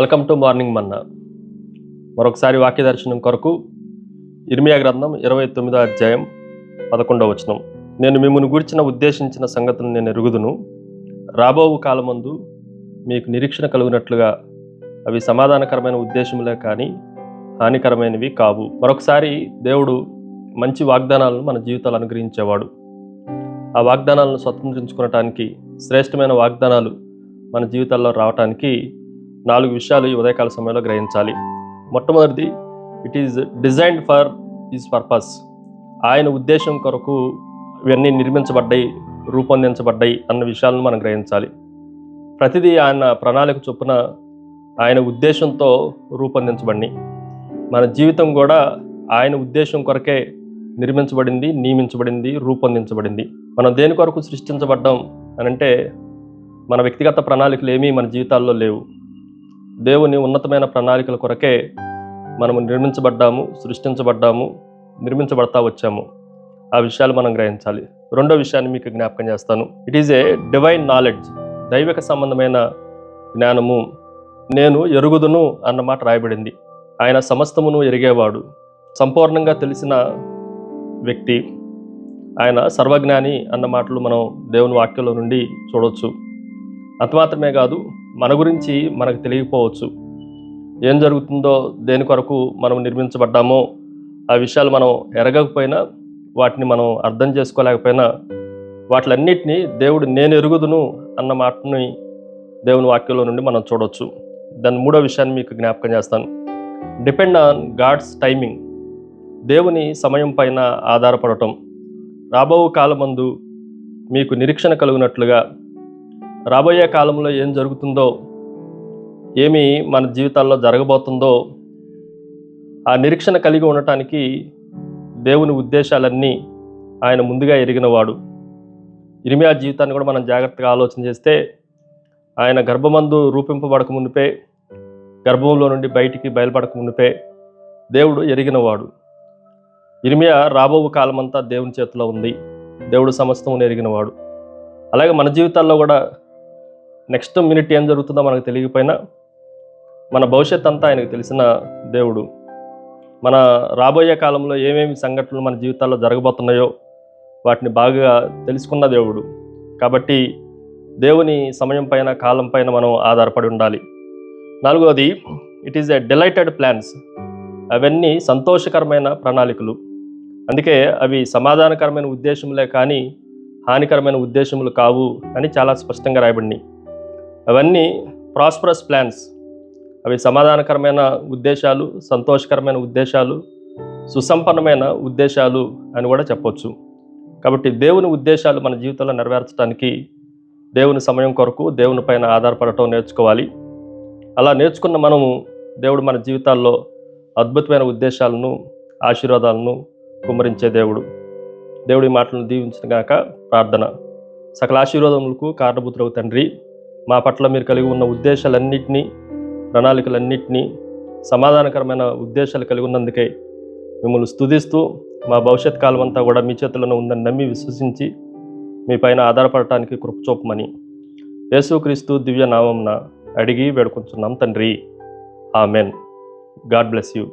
Welcome to morning మన్నా. మరొకసారి వాక్య దర్శనం కొరకు ఇర్మియా గ్రంథం 29వ అధ్యాయం 11వ వచనం. నేను మిమ్మల్ని గూర్చిన ఉద్దేశించిన సంగతులను నేను ఎరుగుదును, రాబోవు కాలమందు మీకు నిరీక్షణ కలుగునట్లుగా అవి సమాధానకరమైన ఉద్దేశములే కానీ హానికరమైనవి కావు. మరొకసారి దేవుడు మంచి వాగ్దానాలను మన జీవితాలు అనుగ్రహించేవాడు. ఆ వాగ్దానాలను స్వతంత్రించుకోవటానికి, శ్రేష్టమైన వాగ్దానాలు మన జీవితాల్లో రావటానికి 4 విషయాలు ఈ ఉదయకాల సమయంలో గ్రహించాలి. మొట్టమొదటిది, it is designed for his purpose. ఆయన ఉద్దేశం కొరకు ఇవన్నీ నిర్మించబడ్డాయి, రూపొందించబడ్డాయి అన్న విషయాలను మనం గ్రహించాలి. ప్రతిదీ ఆయన ప్రణాళిక చొప్పున ఆయన ఉద్దేశంతో రూపొందించబడి, మన జీవితం కూడా ఆయన ఉద్దేశం కొరకే నిర్మించబడింది, నియమించబడింది, రూపొందించబడింది. మనం దేని కొరకు సృష్టించబడ్డాం అనంటే, మన వ్యక్తిగత ప్రణాళికలు ఏమీ మన జీవితాల్లో లేవు. దేవుని ఉన్నతమైన ప్రణాళికల కొరకే మనము నిర్మించబడ్డాము, సృష్టించబడ్డాము, నిర్మించబడతా వచ్చాము. ఆ విషయాలు మనం గ్రహించాలి. రెండో విషయాన్ని మీకు జ్ఞాపకం చేస్తాను. It is a divine knowledge. దైవిక సంబంధమైన జ్ఞానము. నేను ఎరుగుదును అన్న మాట రాయబడింది. ఆయన సమస్తమును ఎరిగేవాడు, సంపూర్ణంగా తెలిసిన వ్యక్తి. ఆయన సర్వజ్ఞాని అన్న మాటలు మనం దేవుని వాక్యంలో నుండి చూడవచ్చు. అంత మాత్రమే కాదు, మన గురించి మనకు తెలియకపోవచ్చు. ఏం జరుగుతుందో, దేని కొరకు మనం నిర్మించబడ్డామో ఆ విషయాలు మనం ఎరగకపోయినా, వాటిని మనం అర్థం చేసుకోలేకపోయినా, వాటిలన్నిటినీ దేవుడు నేను ఎరుగుదును అన్న మాటని దేవుని వాక్యంలో నుండి మనం చూడవచ్చు. దాని మూడో విషయాన్ని మీకు జ్ఞాపకం చేస్తాను. Depend on God's timing. దేవుని సమయం పైన ఆధారపడటం. రాబో కాలమందు మీకు నిరీక్షణ కలుగునట్లుగా, రాబోయే కాలంలో ఏం జరుగుతుందో, ఏమి మన జీవితాల్లో జరగబోతుందో ఆ నిరీక్షణ కలిగి ఉండటానికి దేవుని ఉద్దేశాలన్నీ ఆయన ముందుగా ఎరిగినవాడు. ఇర్మియా జీవితాన్ని కూడా మనం జాగ్రత్తగా ఆలోచన చేస్తే, ఆయన గర్భమందు రూపింపబడక మునిపే, గర్భంలో నుండి బయటికి బయలుపడక మునిపే దేవుడు ఎరిగినవాడు. ఇర్మియా రాబో కాలమంతా దేవుని చేతిలో ఉంది. దేవుడు సమస్తమును ఎరిగినవాడు. అలాగే మన జీవితాల్లో కూడా నెక్స్ట్ మినిట్ ఏం జరుగుతుందో మనకు తెలియకపోయినా, మన భవిష్యత్ అంతా ఆయనకు తెలిసిన దేవుడు. మన రాబోయే కాలంలో ఏమేమి సంఘటనలు మన జీవితాల్లో జరగబోతున్నాయో వాటిని బాగా తెలుసుకున్న దేవుడు. కాబట్టి దేవుని సమయం పైన, కాలం పైన మనం ఆధారపడి ఉండాలి. నాలుగవది, it is a delighted plans. అవన్నీ సంతోషకరమైన ప్రణాళికలు. అందుకే అవి సమాధానకరమైన ఉద్దేశములే కానీ హానికరమైన ఉద్దేశములు కావు అని చాలా స్పష్టంగా రాయబడినాయి. అవన్నీ ప్రాస్పరస్ ప్లాన్స్. అవి సమాధానకరమైన ఉద్దేశాలు, సంతోషకరమైన ఉద్దేశాలు, సుసంపన్నమైన ఉద్దేశాలు అని కూడా చెప్పొచ్చు. కాబట్టి దేవుని ఉద్దేశాలు మన జీవితంలో నెరవేర్చడానికి దేవుని సమయం కొరకు దేవుని పైన ఆధారపడటం నేర్చుకోవాలి. అలా నేర్చుకున్న మనము, దేవుడు మన జీవితాల్లో అద్భుతమైన ఉద్దేశాలను, ఆశీర్వాదాలను కుమ్మరించే దేవుడు. దేవుడి మాటలను దీవించిన గాక ప్రార్థన. సకల ఆశీర్వాదములకు కారణభూతులకు తండ్రి, మా పట్ల మీరు కలిగి ఉన్న ఉద్దేశాలన్నింటినీ, ప్రణాళికలన్నింటినీ, సమాధానకరమైన ఉద్దేశాలు కలిగి ఉన్నందుకే మిమ్మల్ని స్తుతిస్తూ, మా భవిష్యత్ కాలం అంతా కూడా మీ చేతుల్లోనే ఉందని నమ్మి విశ్వసించి మీ పైన ఆధారపడటానికి కృప చూపమని యేసుక్రీస్తు దివ్య నామమున అడిగి వేడుకుంటున్నాం తండ్రి. ఆమెన్. God bless you.